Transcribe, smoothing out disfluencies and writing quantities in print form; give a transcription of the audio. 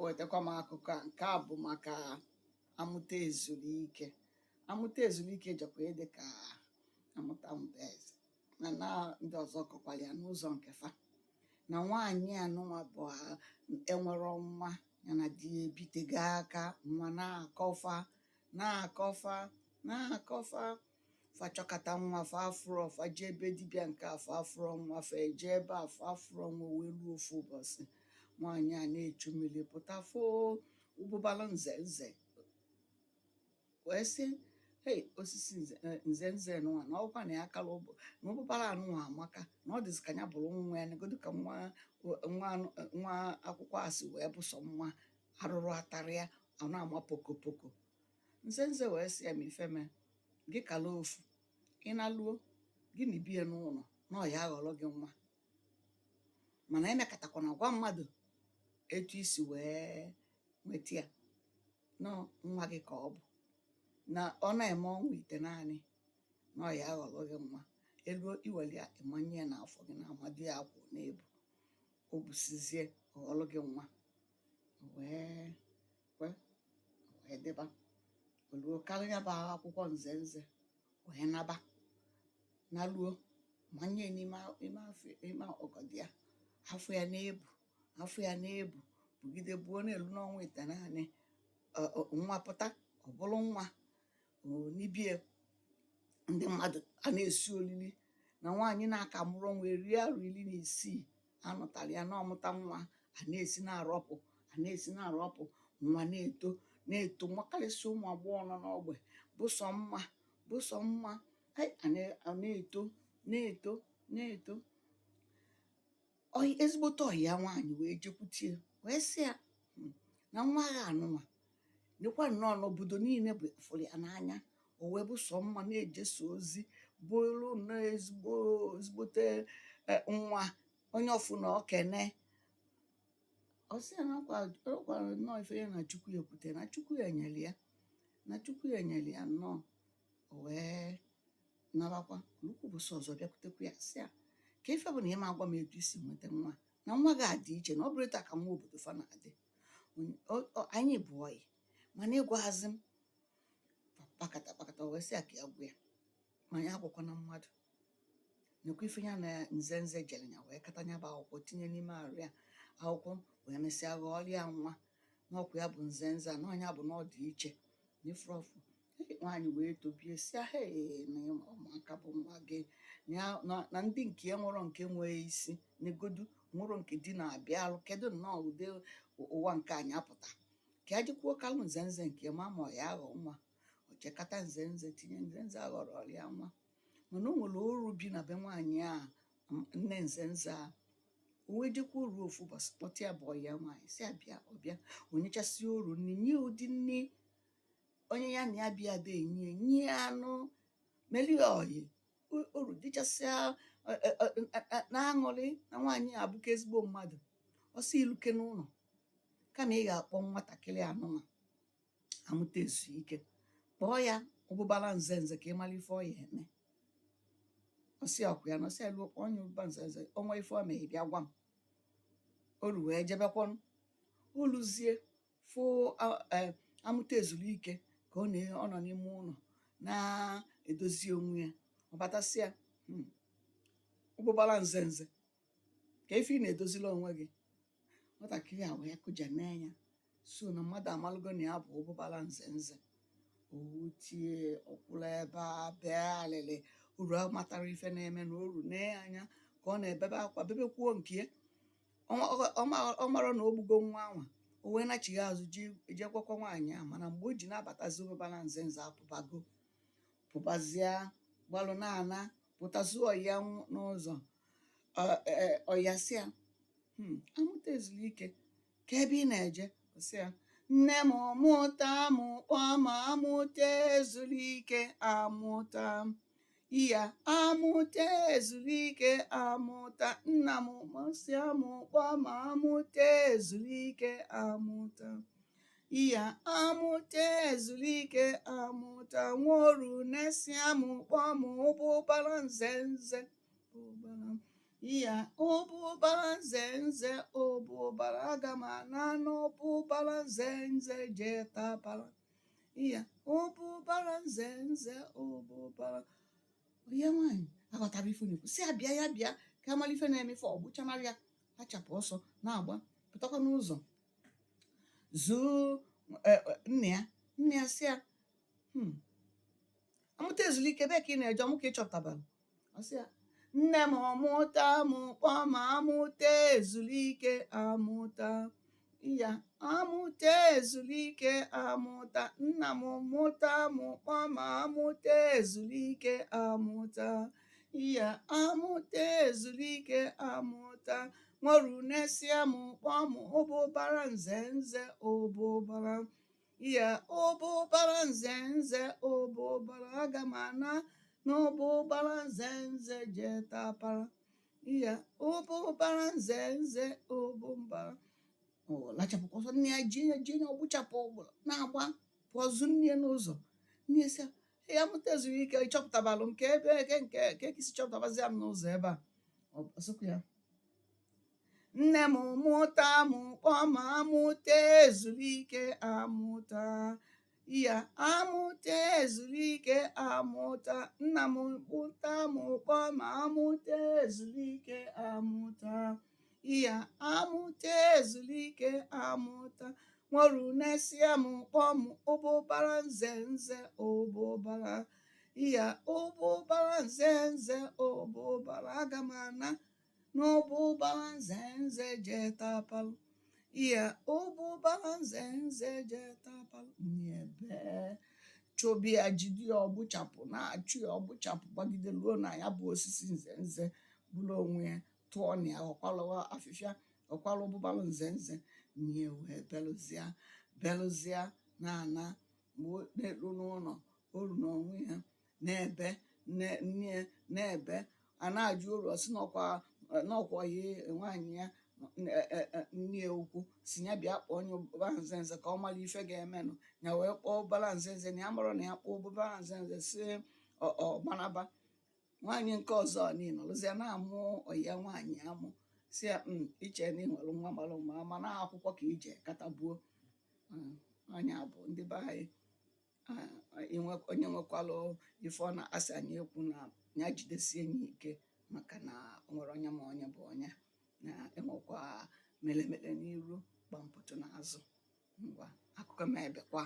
wetakwa m akụkọ a. Nke a bụ maka amụta ezulike. Amụta ezulike jekwa ịdị ka amụta mbeze, na ndị ọzọ kọkwara ya n'ụzọ nke fa. Na nwaanyị anụnwa bụ enwero nwa ya na di ya ebitego aka, nwa na-akọfa fa chọkata nwa fa afụrọ, fa jee ebe dibịa nke afọ afụrọ nwa, fa eje ebe afọ afụrọ nwa. Wee ruo ofu ụbọchị, nwaanyị a na-echu mmiri pụta foo ụbụbala nze wee sị, hei, osisi nze nụnwa na ọkwa na ya kala na ụbụbara anụnwa amaka, na ọ dịzị ka ya bụrụ nwa ya, negodu ka nwa akwụkwọ asị wee bụsọ nwa arụrụ atara ya, ọ na-ama pokopoko. Nze wee sị ya, ma ifeme gị kala ofu, ị na-alụọ gị na ibie n'ụlọ na ọ ya aghọrọ gị nwa, mana emekatakwana gwa mmadụ etu isi wee nweta ya na nwa gị ka ọ bụ, na ọ na-eme ọnwa ite naanị na ọ ya aghọrọ gị nwa. Elu iwere ya ịmanye ya n'afọ gị, na amadi ya akwụ n'ebu, o busizie ọghọrọ gị nwa. Wee deba oluo karịa bụ akwụkwọ nze wee na luo manye n'ime ọgọdị ya, afọ ya na-ebu bugide buo n'elu n'ọnwa ite naanị. Nwa pụta, ọ bụrụ nwa n'ibie. Ndị mmadụ a na-esi olili na nwaanyị na-aka mụrụ nwa eri arụ 16 anụtara ya na ọmụta nwa. A na-esi na-arọpụ nwa na-eto nwakarịsị ụmụ agbọghọ nọ n'ogbe bụsọ mma na-eto. Ezigbote ọyị ya nwaanyị wee jekwutie wee sị ya na nwa agha anụnwa dịkwa nnọọ n'obodo niile bụ fụrụ ya n'anya. O wee bụ sọ mma na-ejesa ozi, bụrụ na ezigbote nwa onye ọfụ na okene. Ọ sị ya na ọkwara nnọọ ife ya na Chukwu ekwute, na Chukwu ya nyere ya nnọọ. O wee nabakwa nnukwu ụbọchị ọzọ bịakwutekwa ya sị ya, ka ife bụ na ịma agwa m etu isi nweta nwa, na nwa gị adị iche, na ọ bụrụ ịta ka nwa obodo fa na-adị. Anyị bụ ọyị, mana ịgwaghazị m kpakata. Wee sị ya ka ya gwa ya, ma ya agwakwana mmadụ. Nekwa ife ya na nze jere ya wee kata nya bụ akwụkwọ tinye n'ime arụ ya. Akwụkwọ wee mesịa ghọọrọ ya nwa, n'ọkwa ya bụ nze a, na ọnya bụ na ọ dị iche n'ifurọfụ. Nwaanyị wee tobie sị ya, hee, na ụmụaka bụ nwa gị, na ndị nke ya nwụrọ nke nwee isi, negodu nwụrụ nke di na-abịa alụ. Kedu nnọọ ụdị ụwa nke anyị apụta ka ya jikwuo kalụ nze nke ma ọ ya aghọ nwa. O chekata nze tinye nze aghọrọ ya nwa. Mana o nwere oru bi na be nwaanyị a, nne nze a. O wee jekwa oru ofu ụbọchị kpọta ya bụ ọyị ya nwaanyị sị ya bịa. Ọbịa onyechasị oru nri, nye ụdị nri onye ya na ya bịa ada enye anụ meli ọyị. Oru dịchasịa na aṅụrị na nwaanyị a abụka ezigbo mmadụ. Ọsọ iluke n'ụlọ, kama ị ga-akpọ nwatakịrị anụnwa amụta ezulike, kpọọ ya ụbụbara nze ka ị mara ife ọ ya eme. Ọsị ọkụ ya na ọsị elu kpọọ onye ụbụba nze, ọnwa ife ọ mee bịa gwa m. Oru wee jebekwanụ oluzie fụ amụta ezulike ka ọ nọ n'ime ụlọ na-edozi onwe ya. Ọ batasị ya, ụbụbara nze ka ife ị na-edozila onwe gị. Nwatakịrị a wee kụja n'anya, so na mmadụ amalụgo na ya bụ ụbụbara nze. O tie ọkwụrụ ebe a bee alịlị. Oru amatara ife na-eme na oru nee anya ka ọ na-ebebe akwa, bebekwuo nke ya. Ọ mara na o gbugo nwa anwa. O wee nachigha azụ jee gwakwa nwaanyị a. Mana mgbe o ji na-abatazi ụbụbara nze pụbazie gbalụ na-ana pụtazi ọyị ya n'ụzọ. Ọya sị ya, amụta ezulike ka ebe ị na-eje. O sị ya, nne m mụta m kpọọ m amụta ezulike amụta. Iya amụta ezulike amụta. Nna m masị amụ kpọọ m amụta ezulike amụta. Iya amụta ezulike amụta. Nworu na-esi amụ kpọọ m ụbụbara nze. iya ụbụbara nze nze ụbụbara aga m ana n'ụbụbara nze nze jee tabara iya ụbụbara nze nze ụbụbara onye nwaanyị aghọtara ife na-ekwu si abịa ya bịa ka amalife na-emefe ọgbụchanara ya achapụ ọsọ na-agba pụtakwa n'ụzọ zuo nne ya si ya amụta ezulike ebe ka ị na-eje ọmụ ka ị chọpụtabara ọ sị ya nne m ọmụta mụkpọ ma amụta ezulike amụta ya amụta ezulike amụta nna m mụta mụkpọ ma amụta ezulike amụta ya amụta ezulike amụta nwerunesi mụkpọ mụ ụbụbara nze nze ụbụbara ya ụbụbara nze nze ụbụbara aga m ana n'ụbụbara nze nze jee tapara ya ụbụbara nze nze ụbụbara lachapụkwa ọsọ nne ya ji ya ọgbụchapụ ụgbụrụ na-agba pụọzụ nne n'ụzọ nne si ya mụta ezuru ike ịchọpụtabalụ m ka ebe nke kisi chọpụtabazia m n'ụzọ ebe a ọsọkwa ya nne m mụta mụkpọ ma amụta ezulike amụta ya amụta ezulike amụta nna m mụta mụkpọ ma amụta ezulike amụta ya amụta ezulike amụta nwerunesi mụkpọ m ụbụbara nze nze ụbụbara ya ụbụbara nze nze ụbụbara aga m ana n'ụbụbara nze nze jee tapalụ iya ụbụbara nze nze jee tapalụ nyebe chobi ya jide ya ọgbụchapụ na-achụ ya ọgbụchapụ gbagide ruo na ya bụ osisi nze nze bụrụ onwe ya tụọ na ya ọkwalụwa afịfịa ọkwalụ ụbụbara nze nze nye wee belụzia na ana mgbe na-elu n'ụlọ oru n'onwe ya na-ebe nne na-ebe a na-ajụ uru ọsị n'ọkwa ya nwaanyị ya nne ya ukwu si ya bịa kpọọ onye ụbụbara nze nze ka ọ mara ife ga-emenụ ya wee kpọọ ụbụbara nze nze na ya mara na ya kpọọ ụbụbara nze nze si ọgbanaba nwaanyị nke ọzọ niile ọlụzia na-amụ ọya nwaanyị amụ si ya iche na ịnwere nwa mara mma mana akwụkwọ ka ije katagbuo anya bụ ndị be anyị onye nwekwalụ ife ọ na-asị anyị ekwu na ya jidesie ya ike maka na o nwere onye ma onye bụ onye na-enwekwa melemele n'iru gbampụtụ n'azụ ngwa akụkọ m ebekwa